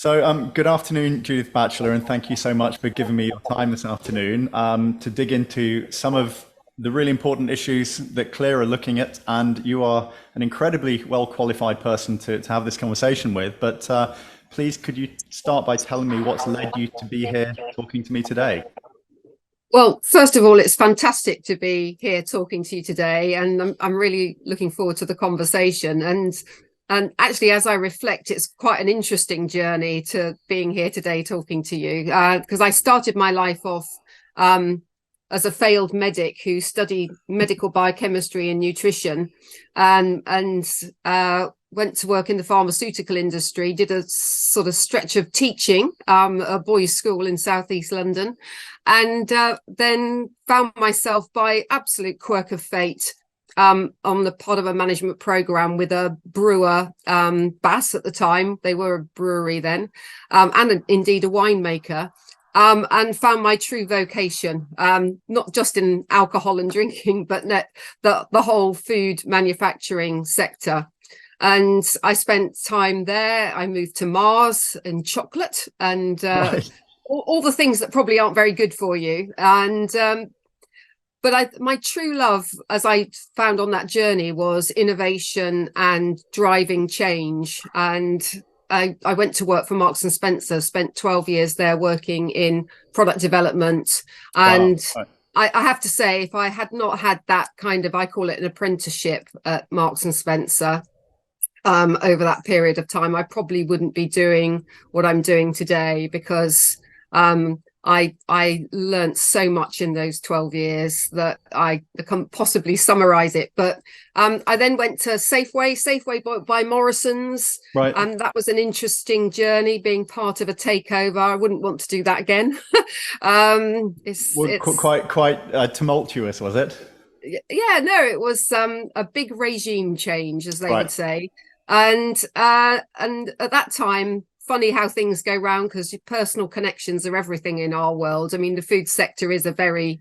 Good afternoon, Judith Batchelar, and thank you so much for giving me your time this afternoon to dig into some of the really important issues that C.L.E.A.R are looking at. And you are an incredibly well qualified person to have this conversation with. But please, could you start by telling me what's led you to be here talking to me today? Well, first of all, it's fantastic to be here talking to you today, and I'm really looking forward to the conversation. And actually, as I reflect, it's quite an interesting journey to being here today talking to you, because I started my life off as a failed medic who studied medical biochemistry and nutrition, and went to work in the pharmaceutical industry, did a sort of stretch of teaching a boys' school in southeast London, and then found myself by absolute quirk of fate on the part of a management program with a brewer, Bass at the time. They were a brewery then, and indeed a winemaker. And found my true vocation, not just in alcohol and drinking, but the whole food manufacturing sector. And I spent time there. I moved to Mars and chocolate and Right. all the things that probably aren't very good for you. And but my true love, as I found on that journey, was innovation and driving change. And I went to work for Marks and Spencer, spent 12 years there working in product development. Wow. And I have to say, if I had not had that kind of, I call it an apprenticeship at Marks and Spencer, over that period of time, I probably wouldn't be doing what I'm doing today, because I learned so much in those 12 years that I can't possibly summarize it. But I then went to Safeway by Morrison's, Right. and that was an interesting journey, being part of a takeover. I wouldn't want to do that again. Well, It's quite tumultuous, was it? yeah, no, it was a big regime change, as they Right. would say. And at that time, funny how things go round, because your personal connections are everything in our world. I mean, the food sector is a very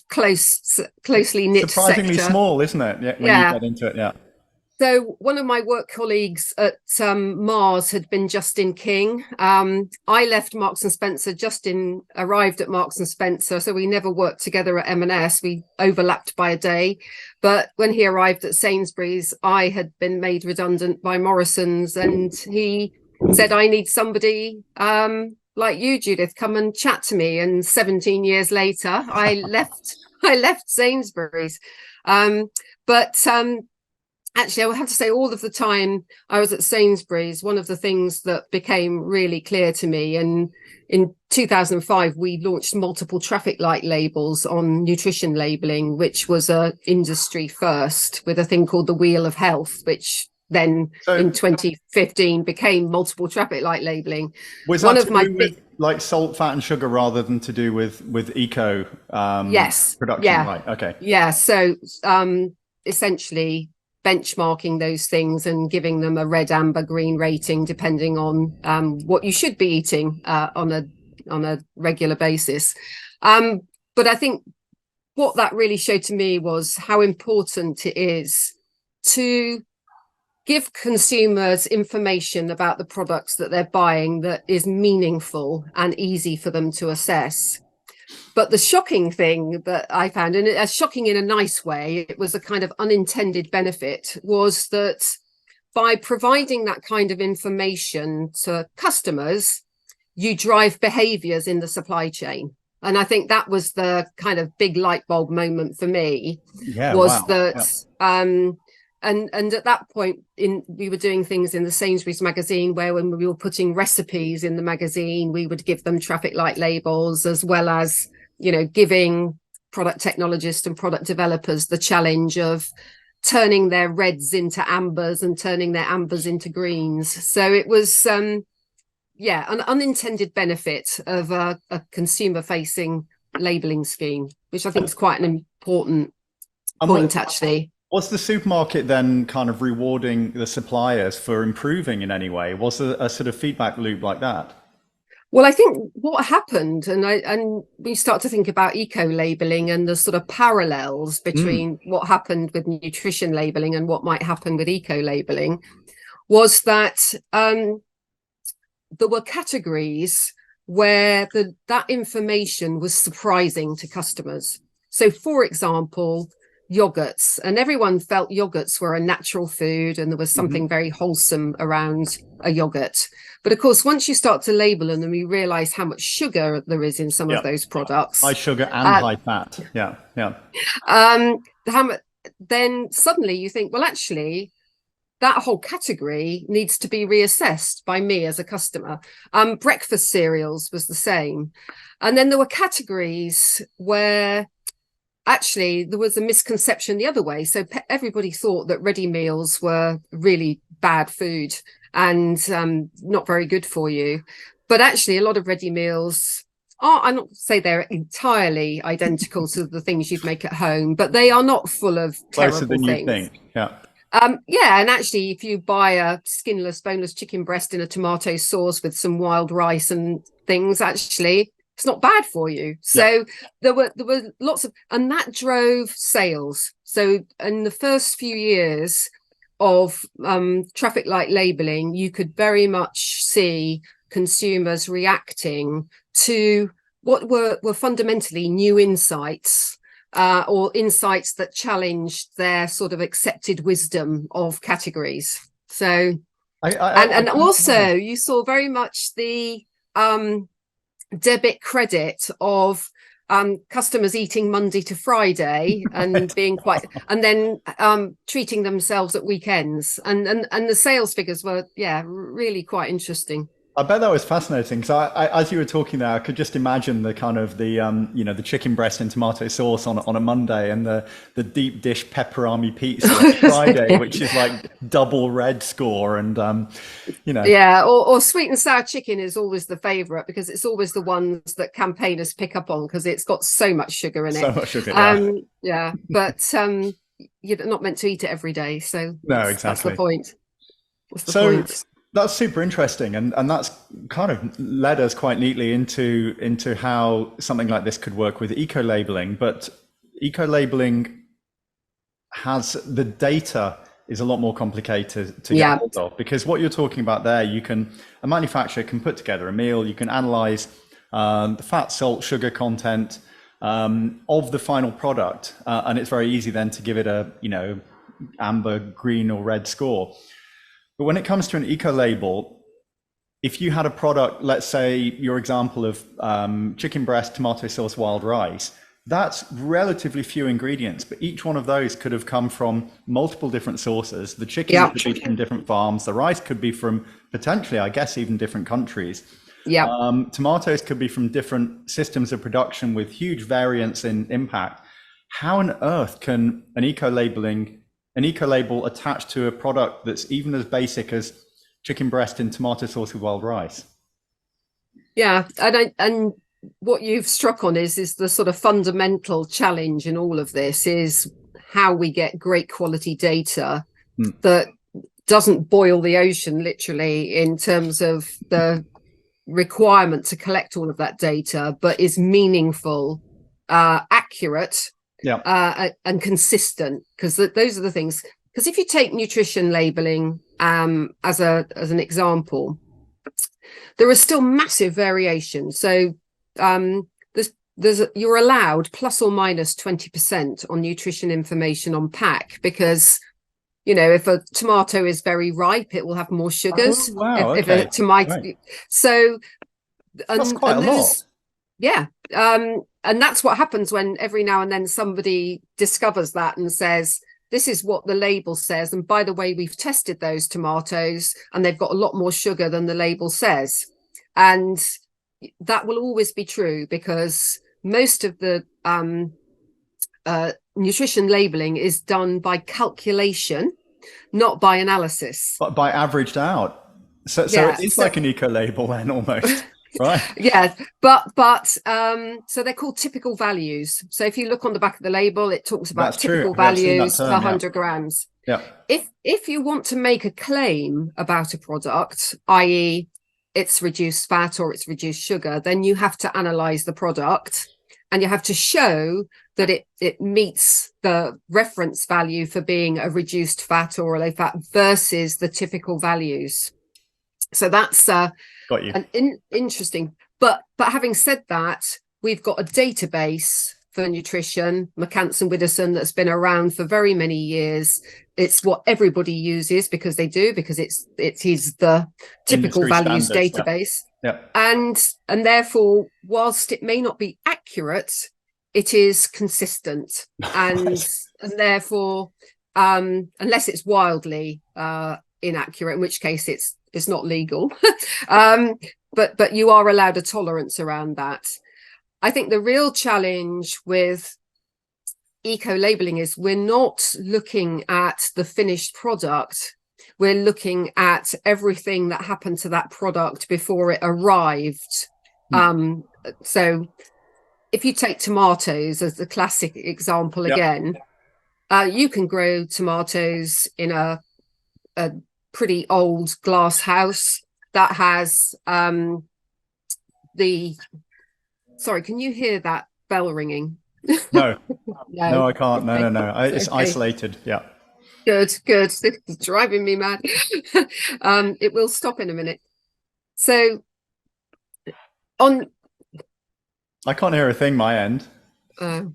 closely knit Surprisingly sector. small, isn't it? Yeah, when you Yeah. get into it, yeah. So one of my work colleagues at Mars had been Justin King. I left Marks and Spencer. Justin arrived at Marks and Spencer, so we never worked together at M&S. We overlapped by a day. But when he arrived at Sainsbury's, I had been made redundant by Morrison's, and he said, "I need somebody like you, Judith. Come and chat to me." And 17 years later, I left. I left Sainsbury's. But actually, I would have to say, all of the time I was at Sainsbury's, one of the things that became really clear to me, and in 2005, we launched multiple traffic light labels on nutrition labeling, which was a industry first, with a thing called the Wheel of Health, which then So in 2015 became multiple traffic light labeling. was One that of to my do with big like salt, fat, and sugar rather than to do with eco Yes, production? yeah, Right. Okay. yeah. So essentially benchmarking those things and giving them a red, amber, green rating, depending on what you should be eating on a regular basis. But I think what that really showed to me was how important it is to give consumers information about the products that they're buying that is meaningful and easy for them to assess. But the shocking thing that I found, and as shocking in a nice way, it was a kind of unintended benefit, was that by providing that kind of information to customers, you drive behaviors in the supply chain. And I think that was the kind of big light bulb moment for me, Yeah. was Wow. that Yeah. and at that point we were doing things in the Sainsbury's magazine, where when we were putting recipes in the magazine, we would give them traffic light labels, as well as, giving product technologists and product developers the challenge of turning their reds into ambers and turning their ambers into greens. So it was an unintended benefit of a consumer facing labeling scheme, which I think is quite an important And point, actually. was the supermarket then kind of rewarding the suppliers for improving in any way? Was there a sort of feedback loop like that? Well, I think what happened, and we start to think about eco labeling and the sort of parallels Mm. between what happened with nutrition labeling and what might happen with eco labeling, was that there were categories where that information was surprising to customers. So, for example, yogurts, and everyone felt yogurts were a natural food and there was something very wholesome around a yogurt. But of course, once you start to label them and you realize how much sugar there is in some of those products, high sugar and high fat, then suddenly you think, well, actually, that whole category needs to be reassessed by me as a customer. Breakfast cereals was the same. And then there were categories where actually there was a misconception the other way. So everybody thought that ready meals were really bad food and not very good for you. But actually, a lot of ready meals I'm not say they're entirely identical to the things you'd make at home, but they are not full of terrible than things. You think. And actually, if you buy a skinless, boneless chicken breast in a tomato sauce with some wild rice and things, actually, it's not bad for you. So there were lots of, and that drove sales. So in the first few years of traffic light labeling, you could very much see consumers reacting to what were fundamentally new insights. Or insights that challenged their sort of accepted wisdom of categories. So, and also you saw very much the debit credit of customers eating Monday to Friday and being quite, and then treating themselves at weekends, and the sales figures were really quite interesting. I bet that was fascinating because as you were talking there, I could just imagine the kind of the chicken breast and tomato sauce on a Monday, and the deep dish pepperoni pizza on Friday, which is like double red score, and or sweet and sour chicken is always the favorite because it's always the ones that campaigners pick up on because it's got so much sugar in it. So much sugar, but you're not meant to eat it every day, so no, exactly. That's the point. That's the point. That's super interesting, and that's kind of led us quite neatly into how something like this could work with eco-labeling. But eco-labeling has the data is a lot more complicated to get hold of, because what you're talking about there, a manufacturer can put together a meal, you can analyze the fat, salt, sugar content of the final product, and it's very easy then to give it a amber, green, or red score. But when it comes to an eco-label, if you had a product, let's say your example of chicken breast, tomato sauce, wild rice, that's relatively few ingredients, but each one of those could have come from multiple different sources. The chicken could be from different farms. The rice could be from potentially, I guess, even different countries. Tomatoes could be from different systems of production with huge variance in impact. How on earth can an eco-label attached to a product that's even as basic as chicken breast and tomato sauce with wild rice? And what you've struck on is the sort of fundamental challenge in all of this is how we get great quality data that doesn't boil the ocean literally in terms of the requirement to collect all of that data, but is meaningful, accurate, and consistent, because those are the things. Because if you take nutrition labeling as an example, there are still massive variations. So you're allowed plus or minus 20% on nutrition information on pack, because if a tomato is very ripe, it will have more sugars. Oh, wow, if a tomato, so that's quite a lot. And that's what happens when every now and then somebody discovers that and says, this is what the label says, and by the way, we've tested those tomatoes and they've got a lot more sugar than the label says. And that will always be true, because most of the nutrition labeling is done by calculation, not by analysis. But by averaged out. So it's like an eco-label then, almost. Right. But so they're called typical values. So if you look on the back of the label, it talks about typical values per 100 grams. If you want to make a claim about a product, i.e. it's reduced fat or it's reduced sugar, then you have to analyze the product and you have to show that it meets the reference value for being a reduced fat or a low fat versus the typical values. So that's Got you. an interesting. But having said that, we've got a database for nutrition, McCants and Widdowson, that's been around for very many years. It's what everybody uses because it is the typical Industry values standards, database. Yeah. And therefore, whilst it may not be accurate, it is consistent. And therefore, unless it's wildly inaccurate, in which case it's not legal. But you are allowed a tolerance around that. I think the real challenge with eco-labeling is we're not looking at the finished product. We're looking at everything that happened to that product before it arrived. So if you take tomatoes as the classic example again, you can grow tomatoes in a pretty old glass house that has sorry, can you hear that bell ringing? No, no, I can't. No. It's okay. Isolated. Yeah. Good. It's driving me mad. It will stop in a minute. So I can't hear a thing my end. I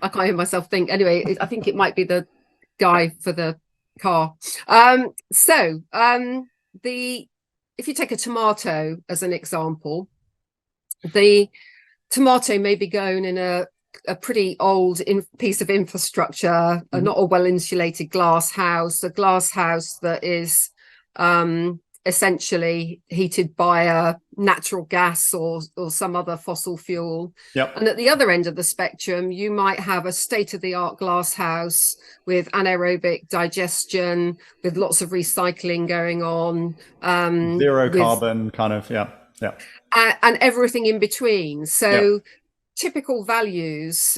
can't hear myself think. Anyway, I think it might be the guy for the car. If you take a tomato as an example, the tomato may be grown in a pretty old piece of infrastructure, not a well-insulated glass house, a glass house that is essentially heated by a natural gas or some other fossil fuel. And at the other end of the spectrum, you might have a state-of-the-art glass house with anaerobic digestion, with lots of recycling going on. Zero carbon kind of, and everything in between. So typical values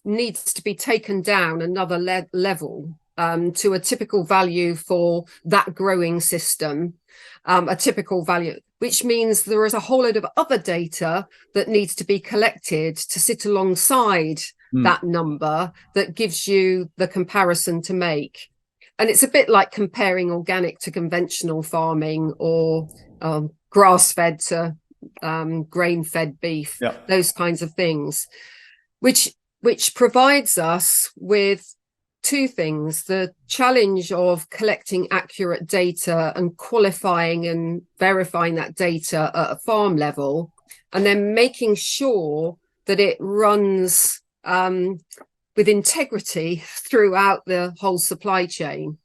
needs to be taken down another level to a typical value for that growing system, a typical value, which means there is a whole load of other data that needs to be collected to sit alongside that number that gives you the comparison to make. And it's a bit like comparing organic to conventional farming or grass-fed to grain-fed beef, those kinds of things, which provides us with two things: the challenge of collecting accurate data and qualifying and verifying that data at a farm level, and then making sure that it runs with integrity throughout the whole supply chain.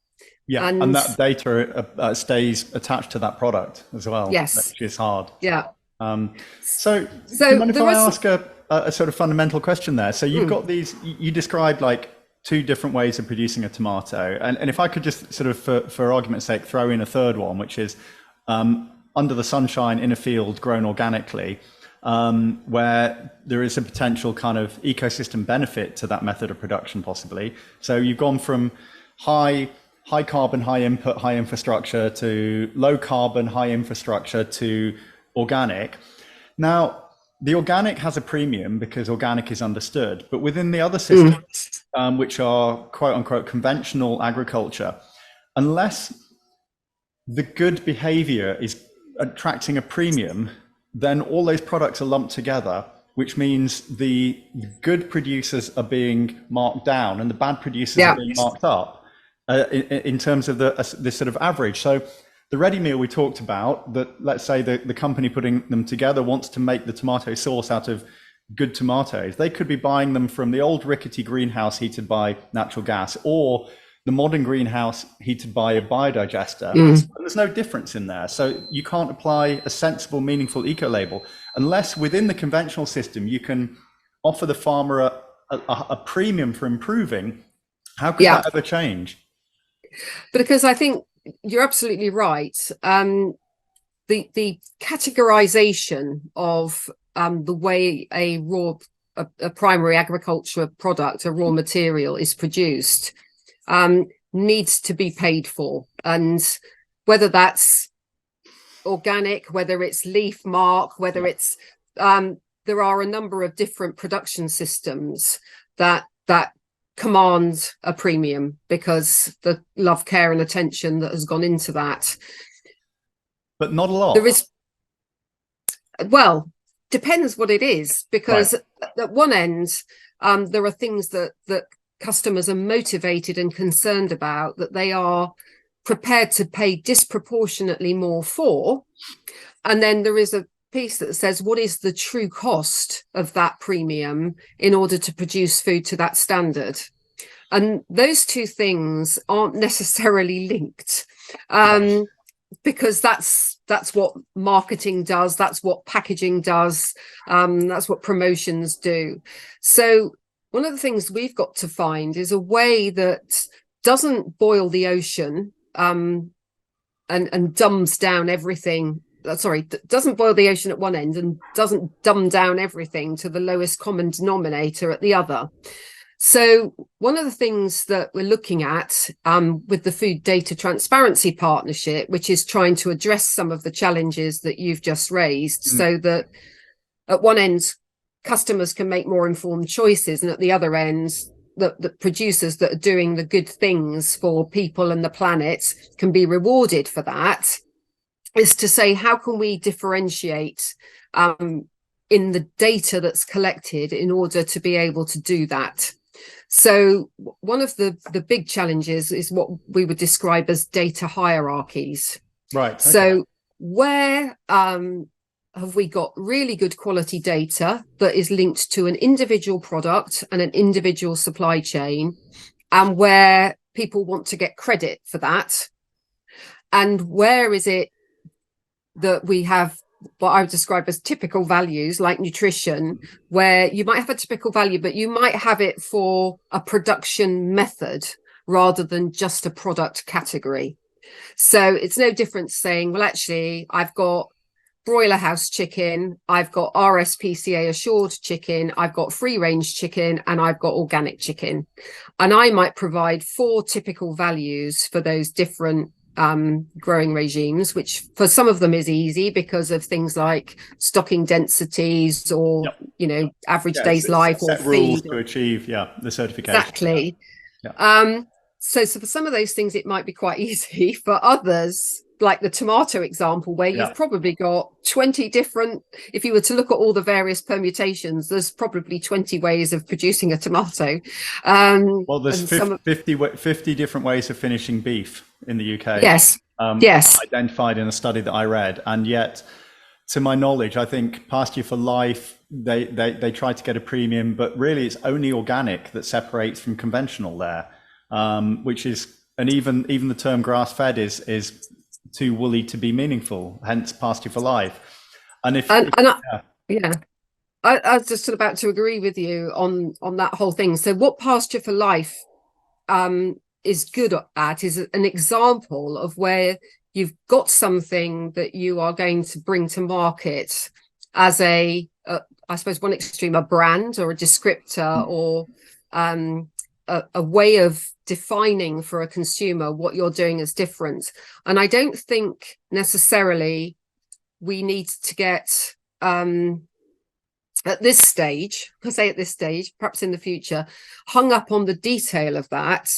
And that data stays attached to that product as well. Yes, which is hard. So do so you mind if I ask a sort of fundamental question there? So you've got these, you described like two different ways of producing a tomato, and if I could just sort of for argument's sake throw in a third one, which is under the sunshine in a field grown organically, where there is a potential kind of ecosystem benefit to that method of production possibly. So you've gone from high carbon, high input, high infrastructure to low carbon, high infrastructure to organic. Now, the organic has a premium because organic is understood, but within the other systems, which are quote unquote conventional agriculture, unless the good behavior is attracting a premium, then all those products are lumped together, which means the good producers are being marked down and the bad producers are being marked up in terms of this sort of average. So the ready meal we talked about, that let's say the company putting them together wants to make the tomato sauce out of good tomatoes. They could be buying them from the old rickety greenhouse heated by natural gas or the modern greenhouse heated by a biodigester. There's no difference in there. So you can't apply a sensible, meaningful eco-label unless within the conventional system you can offer the farmer a premium for improving. How could that ever change? Because I think you're absolutely right. The categorization of the way a primary agriculture product, a raw material, is produced needs to be paid for, and whether that's organic, whether it's leaf mark, whether it's there are a number of different production systems that command a premium because the love, care and attention that has gone into that. But not a lot. There is, well, depends what it is, because at one end, there are things that customers are motivated and concerned about, that they are prepared to pay disproportionately more for. And then there is a piece that says, what is the true cost of that premium in order to produce food to that standard? And those two things aren't necessarily linked, because that's what marketing does, that's what packaging does, that's what promotions do. So one of the things we've got to find is a way that doesn't boil the ocean, and dumbs down everything. Doesn't boil the ocean at one end and doesn't dumb down everything to the lowest common denominator at the other. So one of the things that we're looking at with the Food Data Transparency Partnership, which is trying to address some of the challenges that you've just raised, so that at one end, customers can make more informed choices, and at the other end, the producers that are doing the good things for people and the planet can be rewarded for that, is to say, how can we differentiate in the data that's collected in order to be able to do that? So one of the big challenges is what we would describe as data hierarchies. Right. Okay. So where have we got really good quality data that is linked to an individual product and an individual supply chain, and where people want to get credit for that? And where is it that we have what I would describe as typical values, like nutrition, where you might have a typical value, but you might have it for a production method rather than just a product category? So it's no different saying, well, actually, I've got broiler house chicken, I've got RSPCA assured chicken, I've got free range chicken, and I've got organic chicken. And I might provide 4 typical values for those different growing regimes, which for some of them is easy because of things like stocking densities or average days life or set rules feed to achieve the certification. Exactly. So for some of those things it might be quite easy. For others, like the tomato example, where you've probably got 20 different, if you were to look at all the various permutations, there's probably 20 ways of producing a tomato. Well, there's 50 different ways of finishing beef in the UK. Yes. Yes. Identified in a study that I read. And yet, to my knowledge, I think Pasture for Life, they try to get a premium, but really it's only organic that separates from conventional there, which is, and even the term grass-fed is too woolly to be meaningful, hence Pasture for Life. And I was just about to agree with you on that whole thing. So what Pasture for Life is good at is an example of where you've got something that you are going to bring to market as I suppose one extreme, a brand or a descriptor or a way of defining for a consumer what you're doing is different. And I don't think necessarily we need to get at this stage, perhaps in the future, hung up on the detail of that.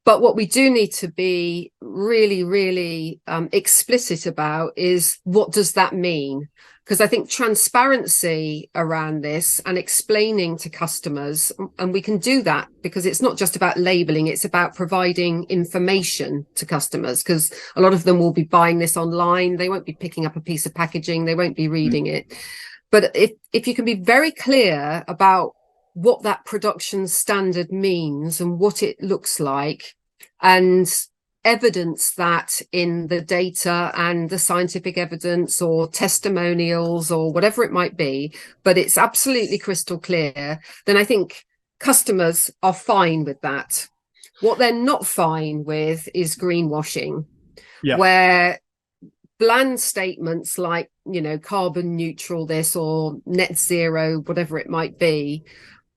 But what we do need to be really, really explicit about is, what does that mean? Because I think transparency around this and explaining to customers, and we can do that because it's not just about labeling, it's about providing information to customers, because a lot of them will be buying this online. They won't be picking up a piece of packaging. They won't be reading it. But if you can be very clear about what that production standard means and what it looks like, and evidence that in the data and the scientific evidence or testimonials or whatever it might be, but it's absolutely crystal clear, then I think customers are fine with that. What they're not fine with is greenwashing, where bland statements like, carbon neutral this or net zero, whatever it might be,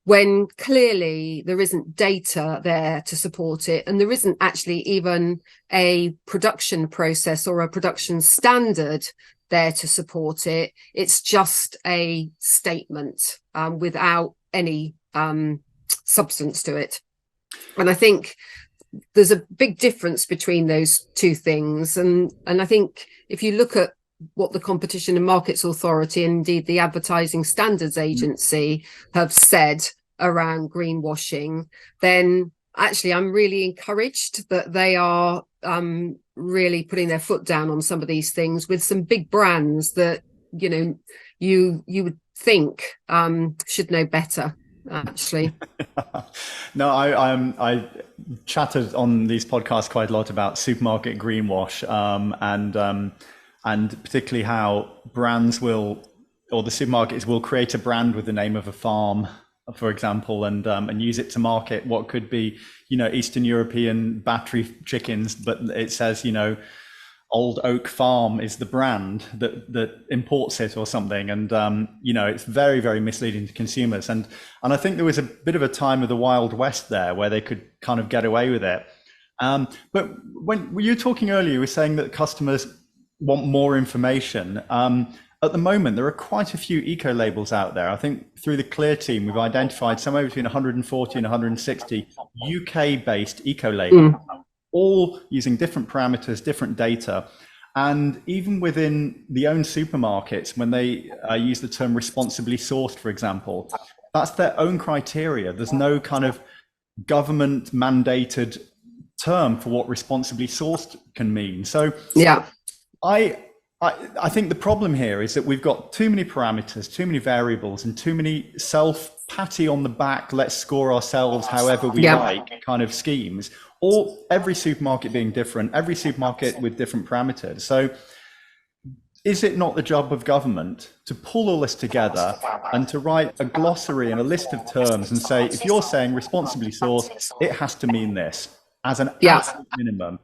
when clearly there isn't data there to support it, and there isn't actually even a production process or a production standard there to support it. It's just a statement without any substance to it. And I think there's a big difference between those two things. And I think if you look at what the Competition and Markets Authority and indeed the Advertising Standards Agency have said around greenwashing, then actually I'm really encouraged that they are really putting their foot down on some of these things with some big brands that, you know, you would think should know better, actually. No, I chatted on these podcasts quite a lot about supermarket greenwash, and particularly how brands will, or the supermarkets will create a brand with the name of a farm, for example, and use it to market what could be, you know, Eastern European battery chickens, but it says, you know, Old Oak Farm is the brand that imports it or something, and you know, it's very, very misleading to consumers. And I think there was a bit of a time of the Wild West there where they could kind of get away with it. But when you were talking earlier, you were saying that customers want more information. At the moment, there are quite a few eco labels out there. I think through the C.L.E.A.R team, we've identified somewhere between 140 and 160 UK-based eco labels. All using different parameters, different data. And even within the own supermarkets, when they use the term responsibly sourced, for example, that's their own criteria. There's no kind of government mandated term for what responsibly sourced can mean. So yeah, I think the problem here is that we've got too many parameters, too many variables, and too many self-patty on the back, let's score ourselves however we like kind of schemes, or every supermarket being different, every supermarket with different parameters. So is it not the job of government to pull all this together and to write a glossary and a list of terms and say, if you're saying responsibly sourced, it has to mean this as an absolute minimum.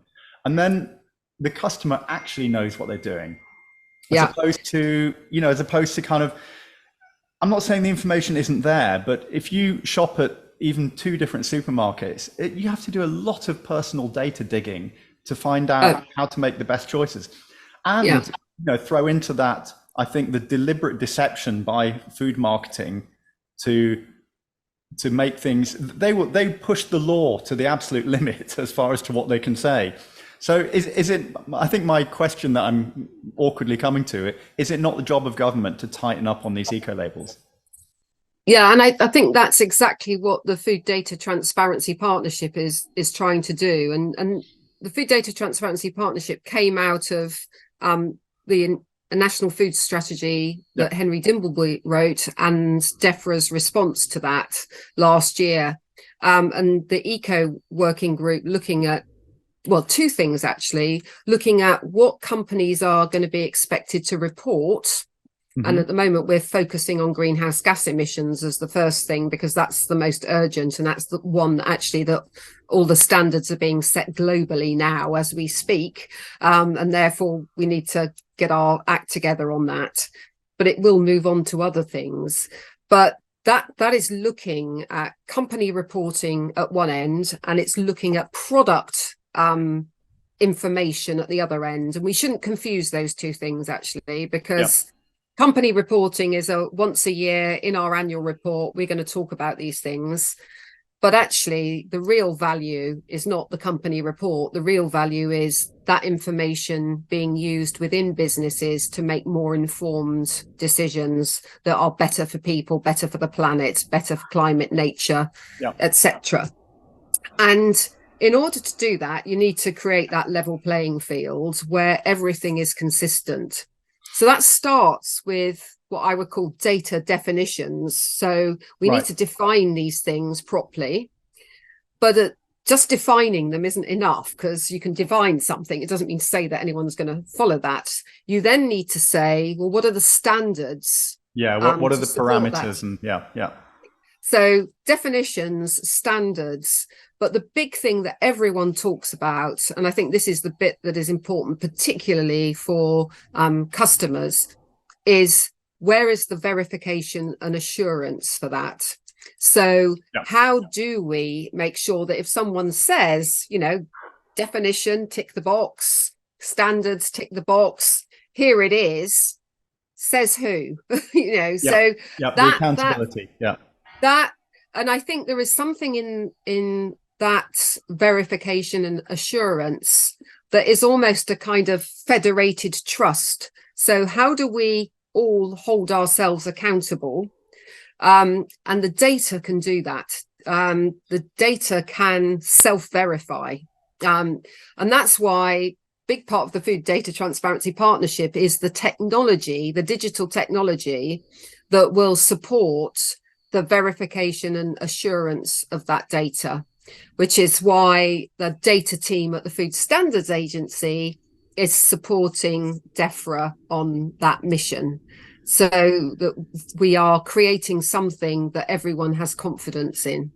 And then the customer actually knows what they're doing. As opposed to, you know, as opposed to kind of, I'm not saying the information isn't there, but if you shop at even 2 different supermarkets, you have to do a lot of personal data digging to find out how to make the best choices. And, you know, throw into that, I think, the deliberate deception by food marketing to make things, they push the law to the absolute limit as far as to what they can say. So is it, I think my question that I'm awkwardly coming to, is it not the job of government to tighten up on these eco labels? Yeah, and I think that's exactly what the Food Data Transparency Partnership is trying to do. And the Food Data Transparency Partnership came out of the National Food Strategy that Henry Dimbleby wrote and DEFRA's response to that last year. And the Eco Working Group looking at, well, 2 things actually, looking at what companies are going to be expected to report. And at the moment, we're focusing on greenhouse gas emissions as the first thing, because that's the most urgent. And that's the one actually that all the standards are being set globally now as we speak. And therefore, we need to get our act together on that. But it will move on to other things. But that is looking at company reporting at one end, and it's looking at product information at the other end. And we shouldn't confuse those 2 things, actually, because company reporting is a once a year in our annual report, we're going to talk about these things. But actually, the real value is not the company report. The real value is that information being used within businesses to make more informed decisions that are better for people, better for the planet, better for climate, nature, etc. And in order to do that, you need to create that level playing field where everything is consistent. So that starts with what I would call data definitions. So we need to define these things properly, but just defining them isn't enough, because you can define something. It doesn't mean to say that anyone's going to follow that. You then need to say, well, what are the standards? Yeah, what are the parameters? And so definitions, standards, but the big thing that everyone talks about, and I think this is the bit that is important, particularly for customers, is where is the verification and assurance for that? So how do we make sure that if someone says, you know, definition, tick the box, standards, tick the box, here it is, says who? You know, so the accountability, that, and I think there is something in that verification and assurance that is almost a kind of federated trust. So how do we all hold ourselves accountable? And the data can do that. The data can self-verify. And that's why big part of the Food Data Transparency Partnership is the technology, the digital technology that will support the verification and assurance of that data, which is why the data team at the Food Standards Agency is supporting DEFRA on that mission, so that we are creating something that everyone has confidence in.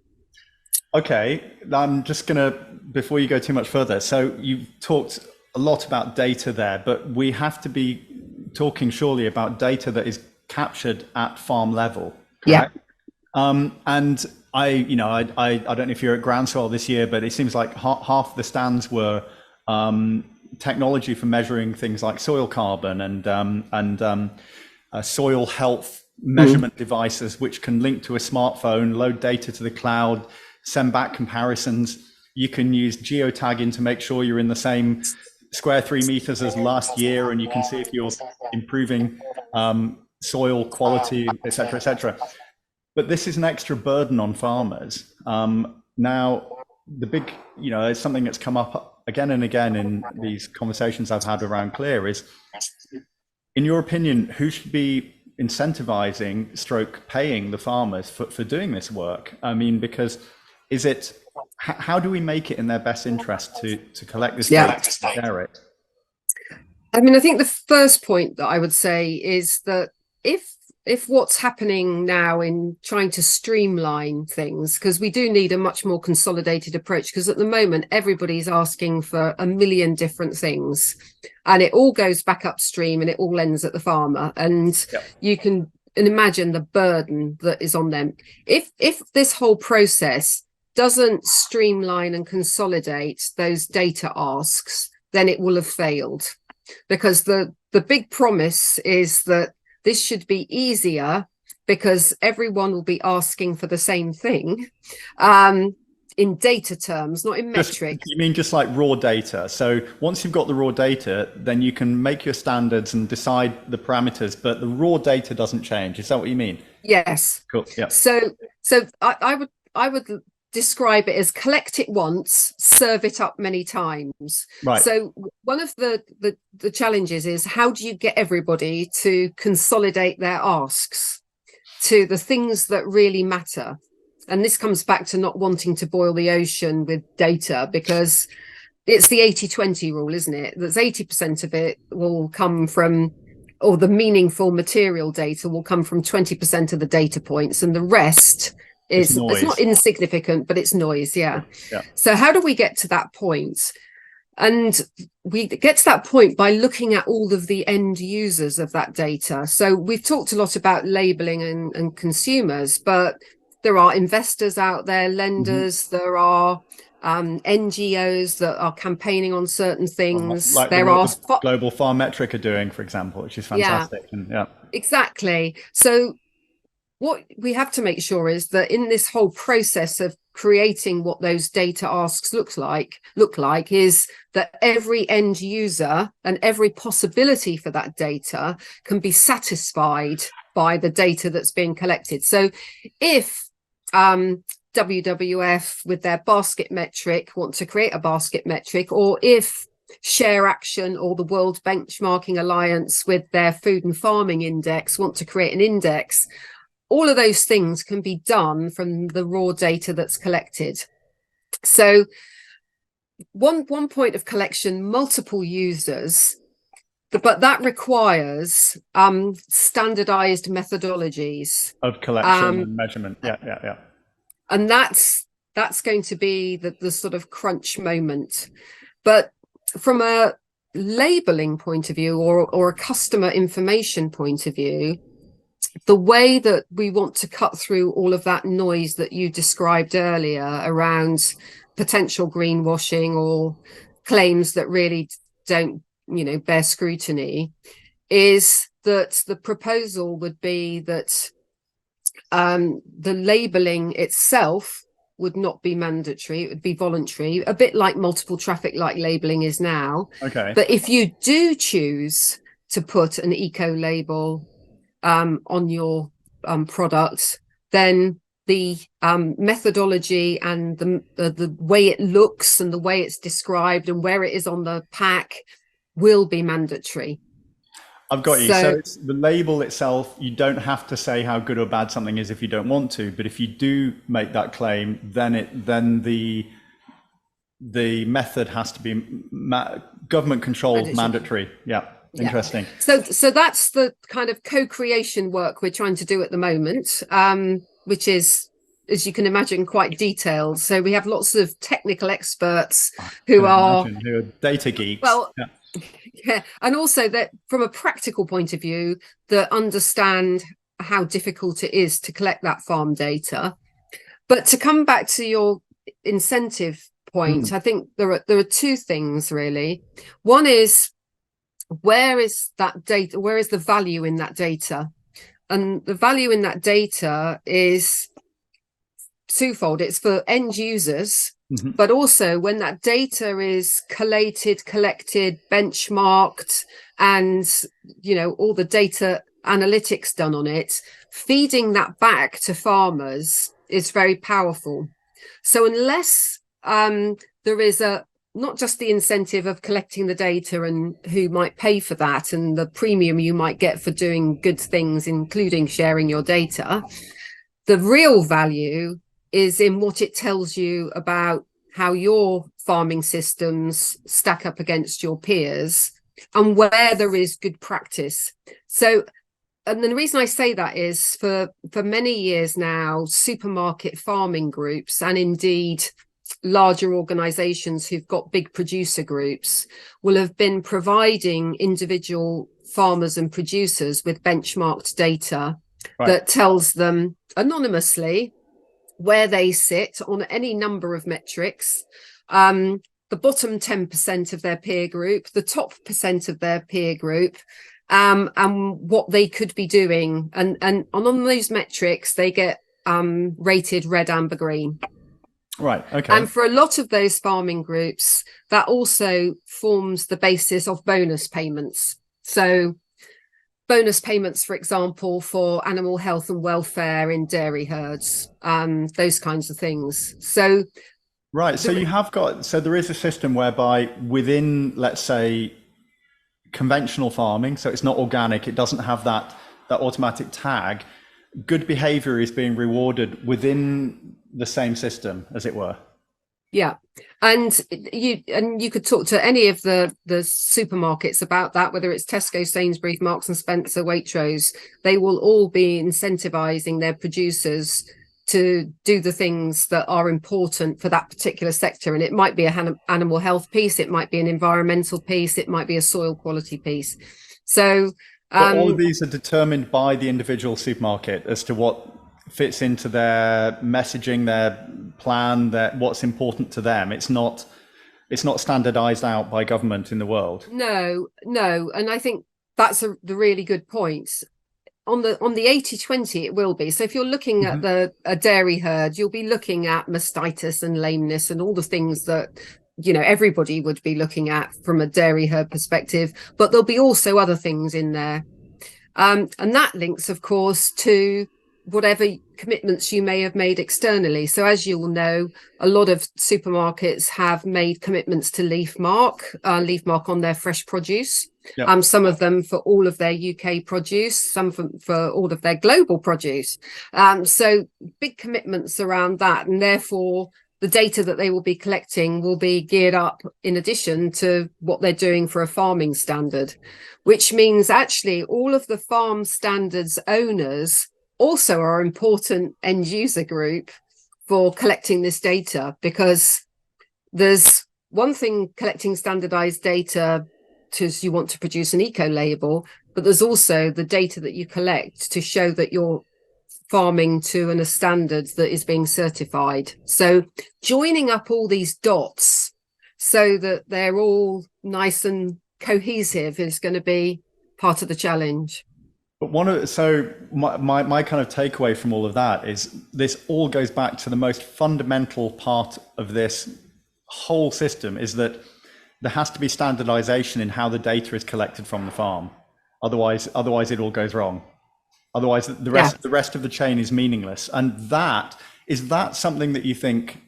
Okay, I'm just going to, before you go too much further, so you've talked a lot about data there, but we have to be talking surely about data that is captured at farm level, correct? Yeah. And I don't know if you're at Groundswell this year, but it seems like half the stands were technology for measuring things like soil carbon and soil health measurement devices, which can link to a smartphone, load data to the cloud, send back comparisons. You can use geotagging to make sure you're in the same square 3 meters as last year, and you can see if you're improving soil quality, et cetera, et cetera. But this is an extra burden on farmers. Now, the big, it's something that's come up again and again in these conversations I've had around C.L.E.A.R is, in your opinion, who should be incentivizing / paying the farmers for doing this work? I mean, because how do we make it in their best interest to collect this data and share it? I mean, I think the first point that I would say is that if what's happening now in trying to streamline things, because we do need a much more consolidated approach, because at the moment everybody's asking for a million different things, and it all goes back upstream and it all ends at the farmer, and you can imagine the burden that is on them. If this whole process doesn't streamline and consolidate those data asks, then it will have failed, because the big promise is that this should be easier because everyone will be asking for the same thing in data terms, not in metrics. You mean just like raw data? So once you've got the raw data, then you can make your standards and decide the parameters, but the raw data doesn't change. Is that what you mean? Yes. Cool. Yeah. So I would describe it as collect it once, serve it up many times. Right. So one of the challenges is, how do you get everybody to consolidate their asks to the things that really matter? And this comes back to not wanting to boil the ocean with data, because it's the 80-20 rule, isn't it? That's 80% of it will come from, or the meaningful material data will come from 20% of the data points, and the rest it's not insignificant, but it's noise. Yeah. So how do we get to that point? And we get to that point by looking at all of the end users of that data. So we've talked a lot about labeling and consumers, but there are investors out there, lenders, there are NGOs that are campaigning on certain things. Like there are Global Farm Metric are doing, for example, which is fantastic. Exactly. So what we have to make sure is that in this whole process of creating what those data asks look like is that every end user and every possibility for that data can be satisfied by the data that's being collected. So if WWF with their basket metric want to create a basket metric, or if Share Action or the World Benchmarking Alliance with their food and farming index want to create an index, all of those things can be done from the raw data that's collected. So one point of collection, multiple users, but that requires standardized methodologies of collection and measurement. And that's going to be the sort of crunch moment. But from a labeling point of view, or a customer information point of view, the way that we want to cut through all of that noise that you described earlier around potential greenwashing or claims that really don't, bear scrutiny, is that the proposal would be that the labeling itself would not be mandatory. It would be voluntary, a bit like multiple traffic light labeling is now. Okay. But if you do choose to put an eco label on your product, then the methodology and the way it looks and the way it's described and where it is on the pack will be mandatory. I've got you. So it's the label itself. You don't have to say how good or bad something is if you don't want to. But if you do make that claim, then the method has to be government controlled, mandatory. Yeah. Interesting. So that's the kind of co-creation work we're trying to do at the moment, which is, as you can imagine, quite detailed. So we have lots of technical experts who are data geeks. Well, yeah, and also that from a practical point of view, that understand how difficult it is to collect that farm data. But to come back to your incentive point, I think there are two things really. One is, where is that data? Where is the value in that data? And the value in that data is twofold. It's for end users, but also when that data is collated, collected, benchmarked, and all the data analytics done on it, feeding that back to farmers is very powerful. So unless there is not just the incentive of collecting the data and who might pay for that and the premium you might get for doing good things, including sharing your data, the real value is in what it tells you about how your farming systems stack up against your peers and where there is good practice. So, and the reason I say that is for many years now, supermarket farming groups and indeed larger organizations who've got big producer groups will have been providing individual farmers and producers with benchmarked data that tells them anonymously where they sit on any number of metrics, the bottom 10% of their peer group, the top % of their peer group, and what they could be doing. And on those metrics, they get rated red, amber, green. Right. Okay. And for a lot of those farming groups, that also forms the basis of bonus payments. So bonus payments, for example, for animal health and welfare in dairy herds, those kinds of things. So, right. So there is a system whereby within, let's say, conventional farming, so it's not organic, it doesn't have that automatic tag, good behavior is being rewarded within the same system, as it were. Yeah. And you could talk to any of the supermarkets about that, whether it's Tesco, Sainsbury, Marks and Spencer, Waitrose. They will all be incentivizing their producers to do the things that are important for that particular sector. And it might be an animal health piece, it might be an environmental piece, it might be a soil quality piece. So but all of these are determined by the individual supermarket as to what fits into their messaging, their plan, what's important to them. It's not standardized out by government in the world. No. And I think that's the really good point. On the 80-20, it will be. So if you're looking at a dairy herd, you'll be looking at mastitis and lameness and all the things that everybody would be looking at from a dairy herd perspective, but there'll be also other things in there. And that links, of course, to whatever commitments you may have made externally. So as you will know, a lot of supermarkets have made commitments to LEAF mark on their fresh produce. Yep. Some of them for all of their UK produce, some for all of their global produce. So big commitments around that. And therefore, the data that they will be collecting will be geared up in addition to what they're doing for a farming standard, which means actually all of the farm standards owners also are an important end user group for collecting this data, because there's one thing collecting standardized data because you want to produce an eco label, but there's also the data that you collect to show that you're farming to a standard that is being certified. So joining up all these dots so that they're all nice and cohesive is going to be part of the challenge. But my kind of takeaway from all of that is this all goes back to the most fundamental part of this whole system, is that there has to be standardization in how the data is collected from the farm. Otherwise it all goes wrong. Otherwise the rest of the chain is meaningless. And is that something that you think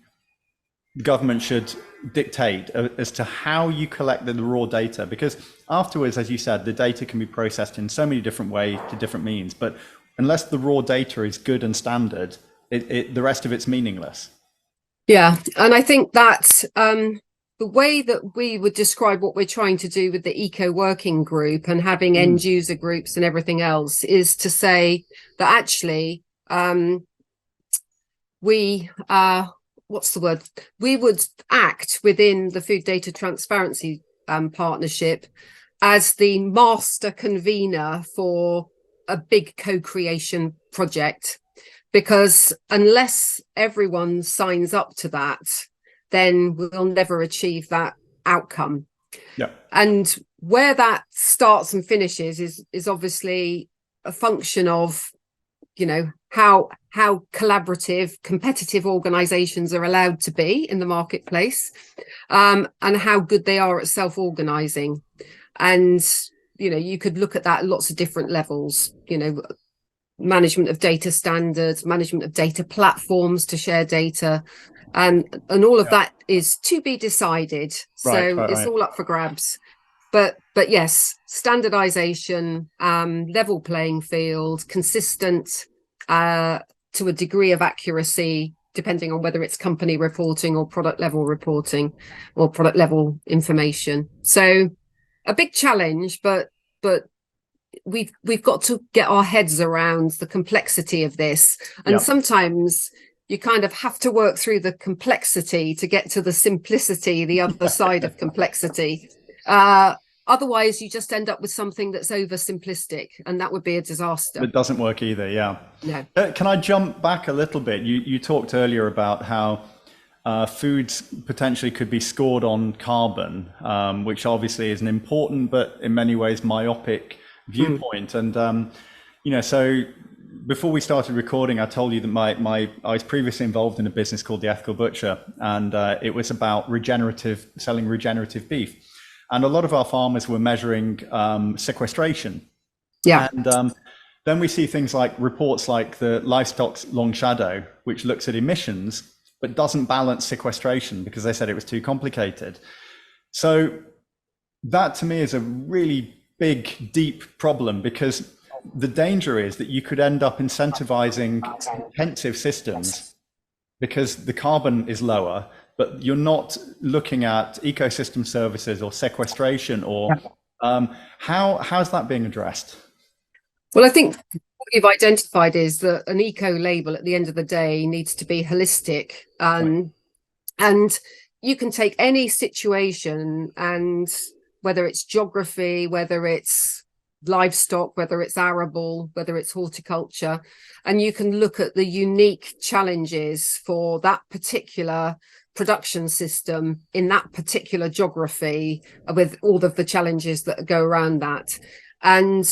the government should dictate as to how you collect the raw data? Because afterwards, as you said, the data can be processed in so many different ways to different means, but unless the raw data is good and standard, the rest of it's meaningless. Yeah, and I think that the way that we would describe what we're trying to do with the eco working group and having end user groups and everything else is to say that actually we would act within the Food Data Transparency Partnership as the master convener for a big co-creation project, because unless everyone signs up to that, then we'll never achieve that outcome. Yeah. And where that starts and finishes is obviously a function of, you know, how collaborative, competitive organizations are allowed to be in the marketplace, and how good they are at self-organizing. And, you know, you could look at that at lots of different levels, you know, management of data standards, management of data platforms to share data, and all of that is to be decided. So it's all up for grabs. But yes, standardization, level playing field, consistent to a degree of accuracy, depending on whether it's company reporting or product level reporting or product level information. So a big challenge, but we've got to get our heads around the complexity of this. And sometimes you kind of have to work through the complexity to get to the simplicity, the other side of complexity. Otherwise, you just end up with something that's oversimplistic, and that would be a disaster. It doesn't work either, yeah. No. Can I jump back a little bit? You talked earlier about how foods potentially could be scored on carbon, which obviously is an important but in many ways myopic viewpoint. And, you know, so before we started recording, I told you that I was previously involved in a business called The Ethical Butcher, and it was about selling regenerative beef. And a lot of our farmers were measuring sequestration. Yeah. And then we see things like reports like the Livestock's Long Shadow, which looks at emissions, but doesn't balance sequestration because they said it was too complicated. So that to me is a really big, deep problem, because the danger is that you could end up incentivizing intensive systems because the carbon is lower, but you're not looking at ecosystem services or sequestration or how's that being addressed? Well, I think what you've identified is that an eco label at the end of the day needs to be holistic. And you can take any situation, and whether it's geography, whether it's livestock, whether it's arable, whether it's horticulture, and you can look at the unique challenges for that particular production system in that particular geography, with all of the challenges that go around that. And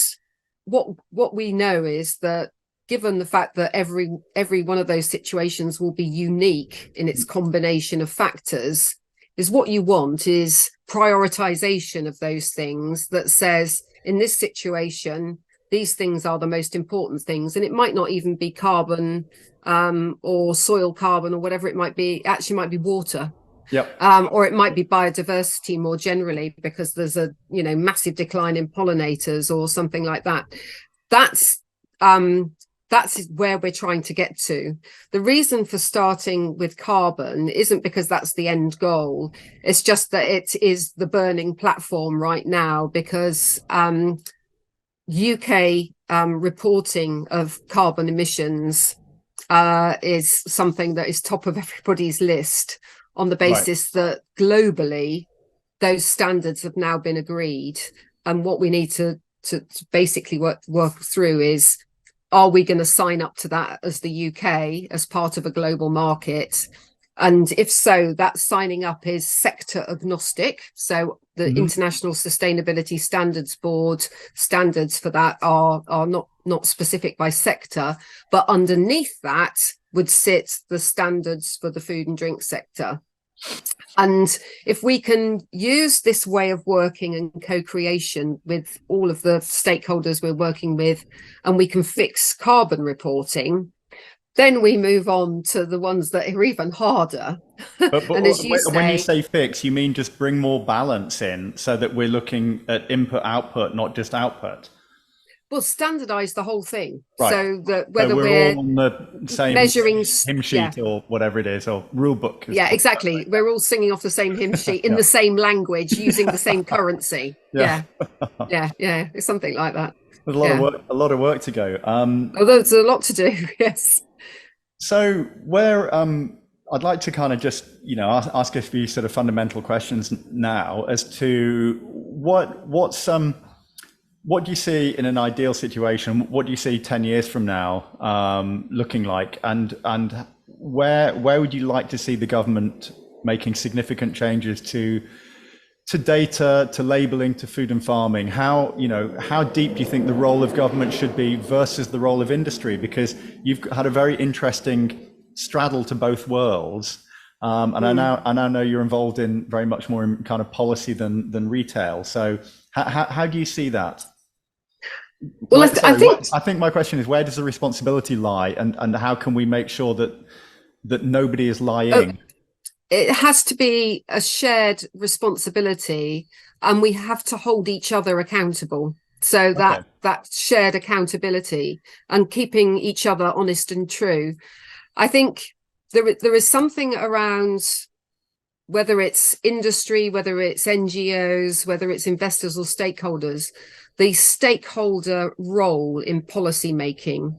what we know is that given the fact that every one of those situations will be unique in its combination of factors, is what you want is prioritization of those things that says, in this situation, these things are the most important things. And it might not even be carbon or soil carbon or whatever it might be. Actually might be water. Yep. Or it might be biodiversity more generally, because there's a massive decline in pollinators or something like that. That's where we're trying to get to. The reason for starting with carbon isn't because that's the end goal. It's just that it is the burning platform right now, because UK reporting of carbon emissions is something that is top of everybody's list, on the basis that globally those standards have now been agreed. And what we need to basically work through is, are we going to sign up to that as the UK as part of a global market? And if so, that signing up is sector agnostic. So the International Sustainability Standards Board standards for that are not specific by sector, but underneath that would sit the standards for the food and drink sector. And if we can use this way of working and co-creation with all of the stakeholders we're working with, and we can fix carbon reporting, then we move on to the ones that are even harder. But And as you when you say, say fix, you mean just bring more balance in so that we're looking at input output, not just output. well, standardize the whole thing, Right. so that whether So we're all on the same measuring hymn sheet or whatever it is, or rule book. Yeah, exactly. We're all singing off the same hymn sheet in the same language, using the same currency. Yeah. It's something like that. There's a lot of work to go. There's a lot to do. Yes. So where I'd like to kind of just, ask a few sort of fundamental questions now as to what do you see in an ideal situation? What do you see 10 years from now looking like? And where would you like to see the government making significant changes to data, to labeling, to food and farming? How deep do you think the role of government should be versus the role of industry? Because you've had a very interesting straddle to both worlds. And I now know you're involved in very much more in kind of policy than retail. So how do you see that? Well, I think my question is, where does the responsibility lie, and how can we make sure that nobody is lying? It has to be a shared responsibility, and we have to hold each other accountable. So that shared accountability and keeping each other honest and true. I think there is something around, whether it's industry, whether it's NGOs, whether it's investors or stakeholders, the stakeholder role in policy making,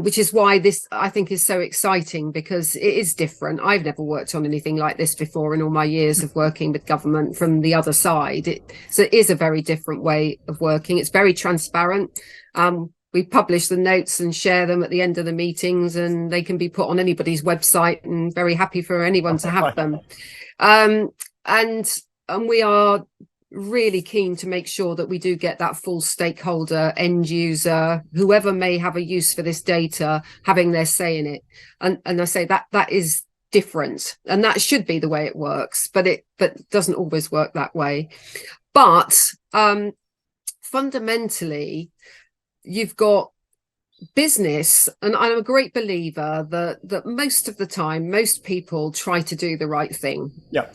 which is why this, I think, is so exciting, because it is different. I've never worked on anything like this before in all my years of working with government from the other side. So it is a very different way of working. It's very transparent. We publish the notes and share them at the end of the meetings, and they can be put on anybody's website, and very happy for anyone to have them. And we are really keen to make sure that we do get that full stakeholder, end user, whoever may have a use for this data, having their say in it. And I say that is different, and that should be the way it works, but it doesn't always work that way. But fundamentally, you've got business, and I'm a great believer that most of the time, most people try to do the right thing. Yeah.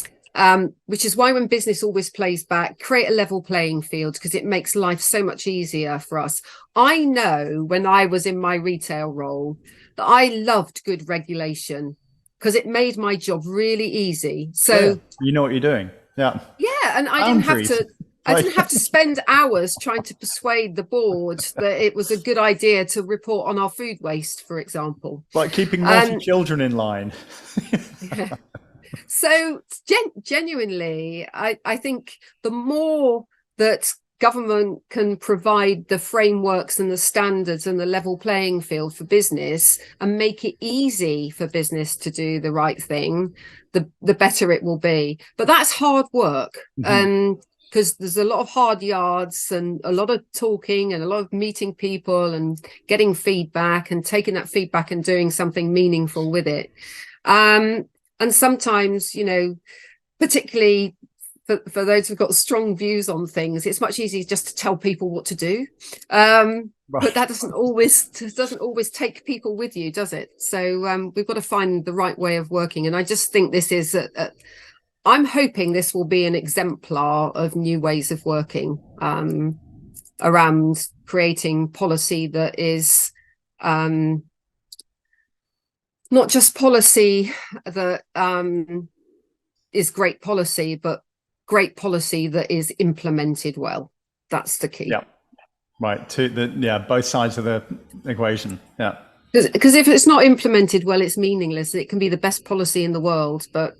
Which is why when business always plays back, create a level playing field, because it makes life so much easier for us. I know when I was in my retail role that I loved good regulation, because it made my job really easy. So you know what you're doing. Yeah. Yeah, and I didn't have to spend hours trying to persuade the board that it was a good idea to report on our food waste, for example. Like keeping naughty children in line. Yeah. So genuinely, I think the more that government can provide the frameworks and the standards and the level playing field for business, and make it easy for business to do the right thing, the better it will be. But that's hard work. Because there's a lot of hard yards and a lot of talking and a lot of meeting people and getting feedback and taking that feedback and doing something meaningful with it. And sometimes, particularly for those who've got strong views on things, it's much easier just to tell people what to do. But that doesn't always take people with you, does it? So we've got to find the right way of working. And I just think this is I'm hoping this will be an exemplar of new ways of working around creating policy that is not just policy that is great policy, but great policy that is implemented well. That's the key. Yeah, right. Both sides of the equation. Yeah. Because if it's not implemented well, it's meaningless. It can be the best policy in the world, but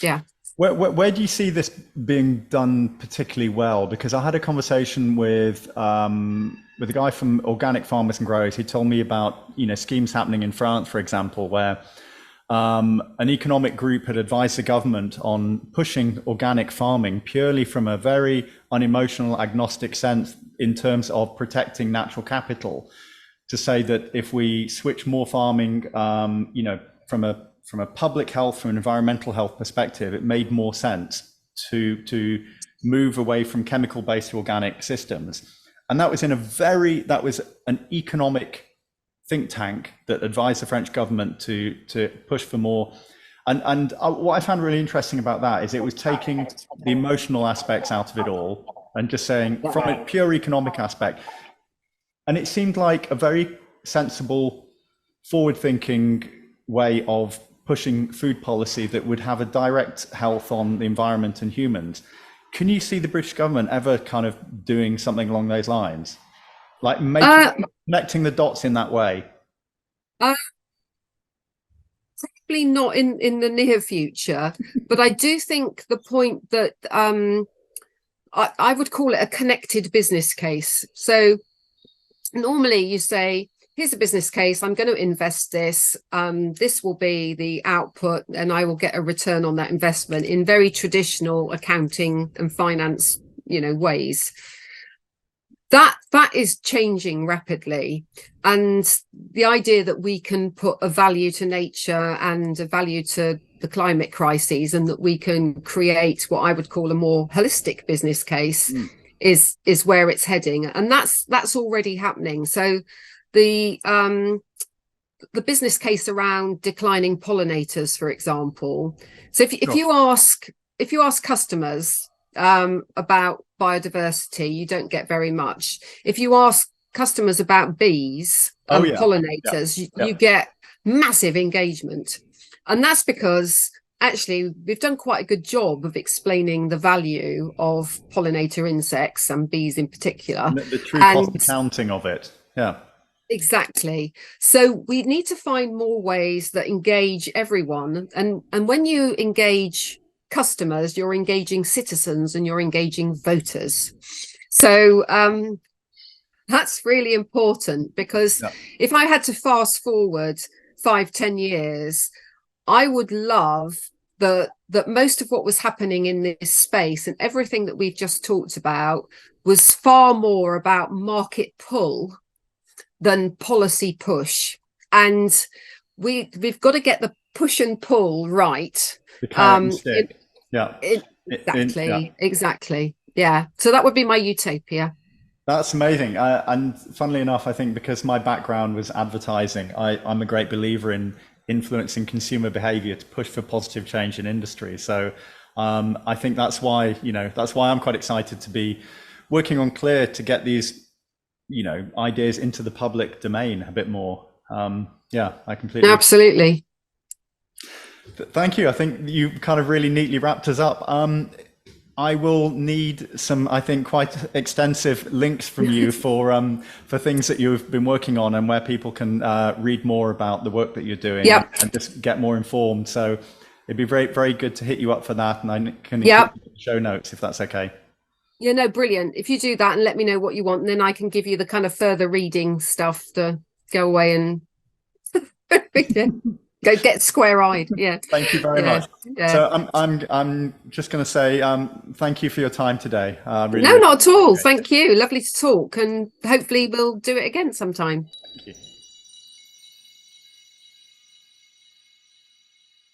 yeah. Where do you see this being done particularly well? Because I had a conversation with a guy from Organic Farmers and Growers who told me about schemes happening in France, for example, where an economic group had advised the government on pushing organic farming purely from a very unemotional, agnostic sense in terms of protecting natural capital, to say that if we switch more farming, from a public health, from an environmental health perspective, it made more sense to move away from chemical-based organic systems. And that was an economic think tank that advised the French government to push for more. And what I found really interesting about that is it was taking the emotional aspects out of it all and just saying from a pure economic aspect. And it seemed like a very sensible, forward-thinking way of pushing food policy that would have a direct health on the environment and humans. Can you see the British government ever kind of doing something along those lines? Like connecting the dots in that way? Probably not in the near future, but I do think the point that I would call it a connected business case. So normally you say, here's a business case, I'm going to invest this, this will be the output and I will get a return on that investment in very traditional accounting and finance, ways. That is changing rapidly. And the idea that we can put a value to nature and a value to the climate crises, and that we can create what I would call a more holistic business case is where it's heading. And that's already happening. So the business case around declining pollinators, for example. So if you ask customers about biodiversity, you don't get very much. If you ask customers about bees and pollinators, you get massive engagement. And that's because actually we've done quite a good job of explaining the value of pollinator insects and bees in particular. The true cost accounting of it. Yeah. Exactly. So we need to find more ways that engage everyone. And when you engage customers, you're engaging citizens and you're engaging voters. So that's really important, because if I had to fast forward 5-10 years, I would love that most of what was happening in this space and everything that we've just talked about was far more about market pull than policy push. And we've got to get the push and pull right. The carrot and stick. Exactly. Yeah. So that would be my utopia. That's amazing. And funnily enough, I think because my background was advertising, I'm a great believer in influencing consumer behavior to push for positive change in industry. So I think that's why I'm quite excited to be working on C.L.E.A.R to get these ideas into the public domain a bit more. I completely absolutely. Thank you. I think you kind of really neatly wrapped us up. I will need some, I think, quite extensive links from you for things that you've been working on and where people can read more about the work that you're doing and just get more informed. So it'd be very, very good to hit you up for that, and I can include show notes if that's okay. Yeah, no, brilliant. If you do that and let me know what you want, and then I can give you the kind of further reading stuff to go away and go get square-eyed. Yeah. Thank you very much. Yeah. So I'm just going to say thank you for your time today. Really, no, not at all. Thank you. Lovely to talk, and hopefully we'll do it again sometime.